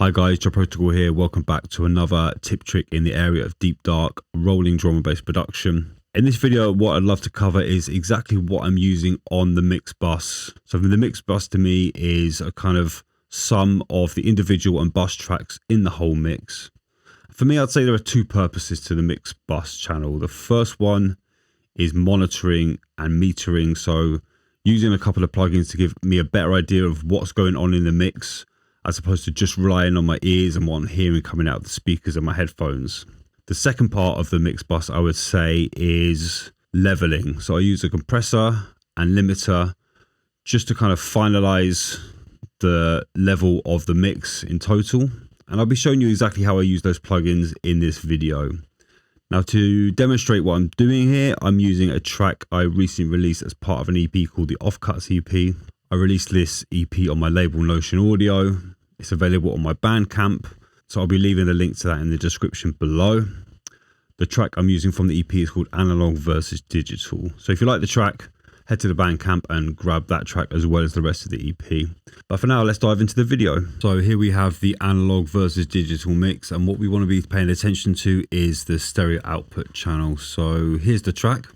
Hi guys, Joe Protocol here. Welcome back to another tip trick in the area of deep dark rolling drum and bass production. In this video, what I'd love to cover is exactly what I'm using on the mix bus. So the mix bus to me is a kind of sum of the individual and bus tracks in the whole mix. For me, I'd say there are two purposes to the mix bus channel. The first one is monitoring and metering. So using a couple of plugins to give me a better idea of what's going on in the mix, as opposed to just relying on my ears and what I'm hearing coming out of the speakers and my headphones. The second part of the mix bus, I would say, is leveling. So I use a compressor and limiter just to kind of finalize the level of the mix in total. And I'll be showing you exactly how I use those plugins in this video. Now, to demonstrate what I'm doing here, I'm using a track I recently released as part of an EP called the Offcuts EP. I released this EP on my label Notion Audio. It's available on my Bandcamp, so I'll be leaving the link to that in the description below. The track I'm using from the EP is called Analog versus Digital. So if you like the track, head to the Bandcamp and grab that track as well as the rest of the EP. But for now, let's dive into the video. So here we have the analog versus digital mix, and what we want to be paying attention to is the stereo output channel. So here's the track.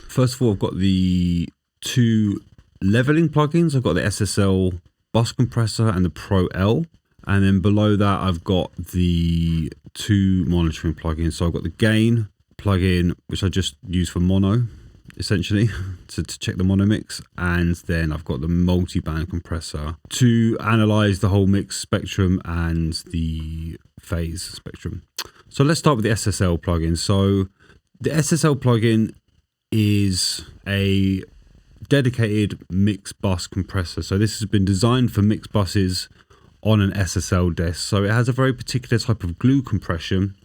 First of all, I've got the two leveling plugins. I've got the SSL bus compressor and the Pro L. And then below that, I've got the two monitoring plugins. So I've got the gain plugin, which I just use for mono, essentially, to check the mono mix. And then I've got the multi-band compressor to analyze the whole mix spectrum and the phase spectrum. So let's start with the SSL plugin. So the SSL plugin is a dedicated mix bus compressor. So this has been designed for mix buses on an SSL desk. So it has a very particular type of glue compression,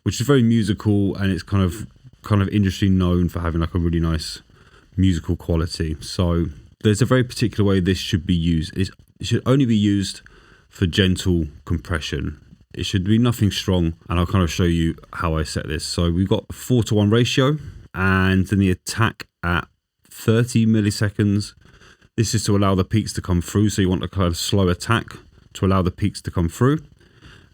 which is very musical, and it's kind of industry known for having like a really nice musical quality. So there's a very particular way this should be used. It should only be used for gentle compression. It should be nothing strong, and I'll kind of show you how I set this. So we've got 4:1 ratio, and then the attack at 30 milliseconds. This is to allow the peaks to come through. So you want a kind of slow attack to allow the peaks to come through.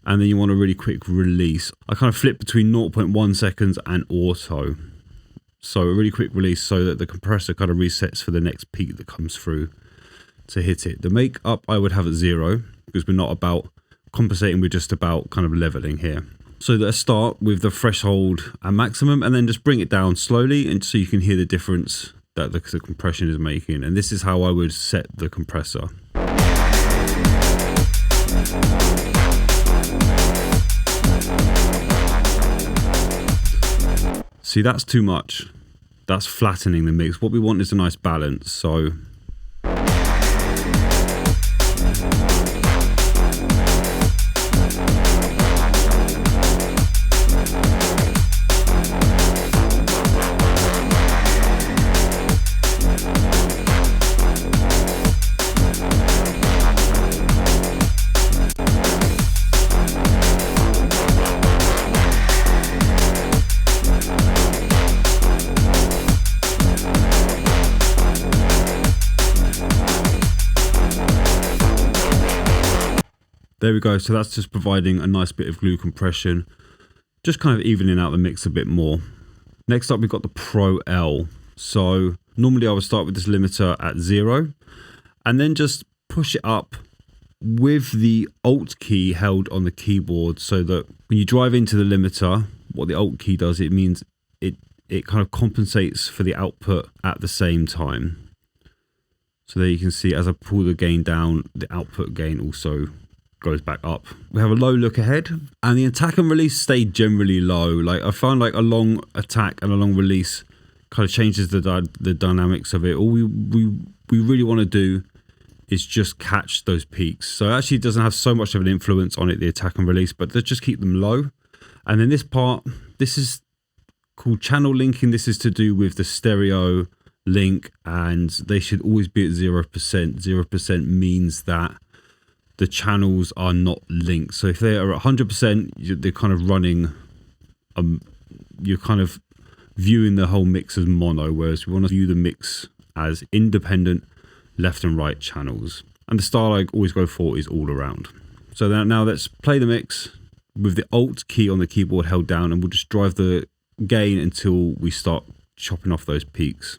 And then you want a really quick release. I kind of flip between 0.1 seconds and auto. So a really quick release so that the compressor kind of resets for the next peak that comes through to hit it. The make up I would have at 0, because we're not about compensating, we're just about kind of leveling here. So let's start with the threshold and maximum, and then just bring it down slowly, and so you can hear the difference that the compression is making. And this is how I would set the compressor. See, that's too much. That's flattening the mix. What we want is a nice balance. So there we go. So that's just providing a nice bit of glue compression, just kind of evening out the mix a bit more. Next up, we've got the Pro L. So normally I would start with this limiter at 0 and then just push it up with the Alt key held on the keyboard, so that when you drive into the limiter, what the Alt key does, it means it kind of compensates for the output at the same time. So there you can see, as I pull the gain down, the output gain also goes back up. We have a low look ahead, and the attack and release stay generally low. Like I find like a long attack and a long release kind of changes the dynamics of it. All we really want to do is just catch those peaks. So it actually doesn't have so much of an influence on it, the attack and release, but let's just keep them low. And then this part, this is called channel linking. This is to do with the stereo link, and they should always be at 0%. 0% means that the channels are not linked. So if they are at 100%, they're kind of running, you're kind of viewing the whole mix as mono, whereas we want to view the mix as independent left and right channels. And the style I always go for is all around. So now let's play the mix with the Alt key on the keyboard held down, and we'll just drive the gain until we start chopping off those peaks.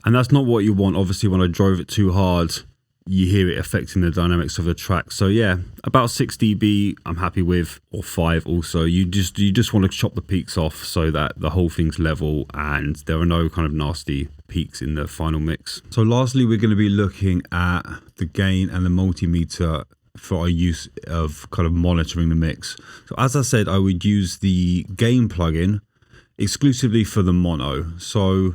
And that's not what you want. Obviously, when I drove it too hard, you hear it affecting the dynamics of the track. So yeah, about 6 dB I'm happy with, or 5 also. You just want to chop the peaks off so that the whole thing's level and there are no kind of nasty peaks in the final mix. So lastly, we're going to be looking at the gain and the multimeter for our use of kind of monitoring the mix. So as I said, I would use the gain plugin exclusively for the mono. So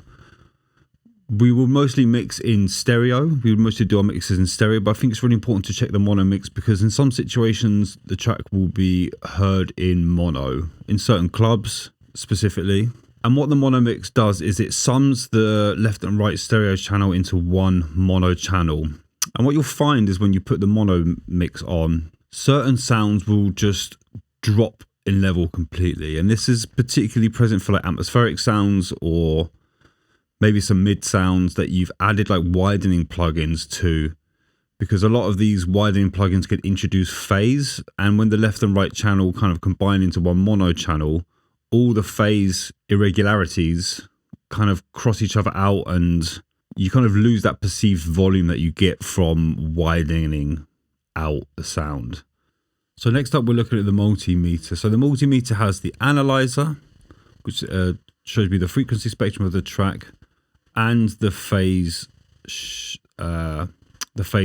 we will mostly mix in stereo. We would mostly do our mixes in stereo, but I think it's really important to check the mono mix because in some situations the track will be heard in mono, in certain clubs specifically. And what the mono mix does is it sums the left and right stereo channel into one mono channel. And what you'll find is when you put the mono mix on, certain sounds will just drop in level completely. And this is particularly present for like atmospheric sounds or maybe some mid sounds that you've added like widening plugins to, because a lot of these widening plugins can introduce phase, and when the left and right channel kind of combine into one mono channel, all the phase irregularities kind of cross each other out and you kind of lose that perceived volume that you get from widening out the sound. So next up we're looking at the multimeter. So the multimeter has the analyzer, which shows me the frequency spectrum of the track, and the phase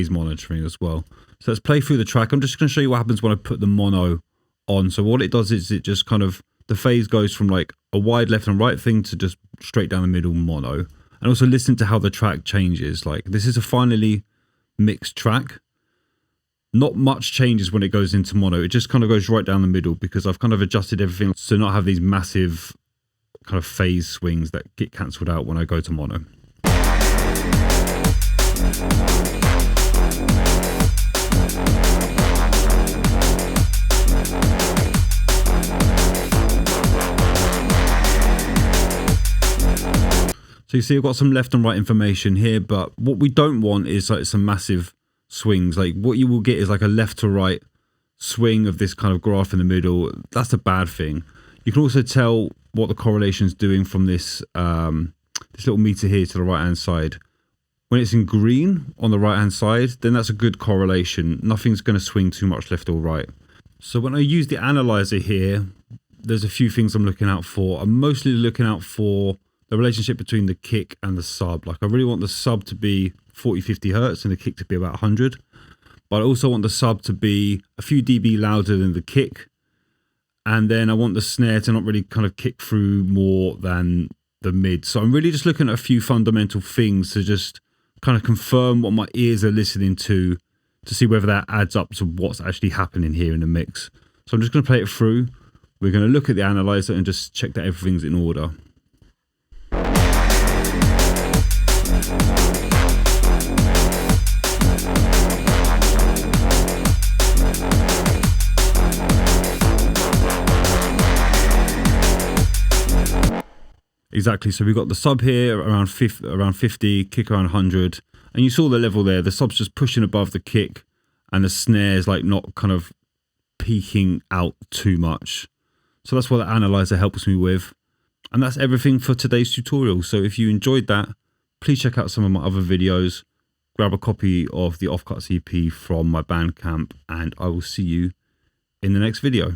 monitoring as well. So let's play through the track. I'm just going to show you what happens when I put the mono on. So what it does is it just kind of, the phase goes from like a wide left and right thing to just straight down the middle mono. And also listen to how the track changes. Like this is a finely mixed track. Not much changes when it goes into mono. It just kind of goes right down the middle because I've kind of adjusted everything to not have these massive kind of phase swings that get cancelled out when I go to mono. So you see I've got some left and right information here, but what we don't want is like some massive swings. Like what you will get is like a left to right swing of this kind of graph in the middle. That's a bad thing. You can also tell what the correlation is doing from this this little meter here to the right hand side. When it's in green on the right hand side, then that's a good correlation. Nothing's going to swing too much left or right. So when I use the analyzer here, there's a few things I'm looking out for. I'm mostly looking out for the relationship between the kick and the sub. Like I really want the sub to be 40-50 hertz and the kick to be about 100. But I also want the sub to be a few dB louder than the kick. And then I want the snare to not really kind of kick through more than the mid. So I'm really just looking at a few fundamental things to just kind of confirm what my ears are listening to see whether that adds up to what's actually happening here in the mix. So I'm just going to play it through. We're going to look at the analyzer and just check that everything's in order. Exactly, so we've got the sub here around 50, kick around 100, and you saw the level there. The sub's just pushing above the kick, and the snare's like not kind of peaking out too much. So that's what the analyzer helps me with. And that's everything for today's tutorial. So if you enjoyed that, please check out some of my other videos. Grab a copy of the Offcuts EP from my Bandcamp, and I will see you in the next video.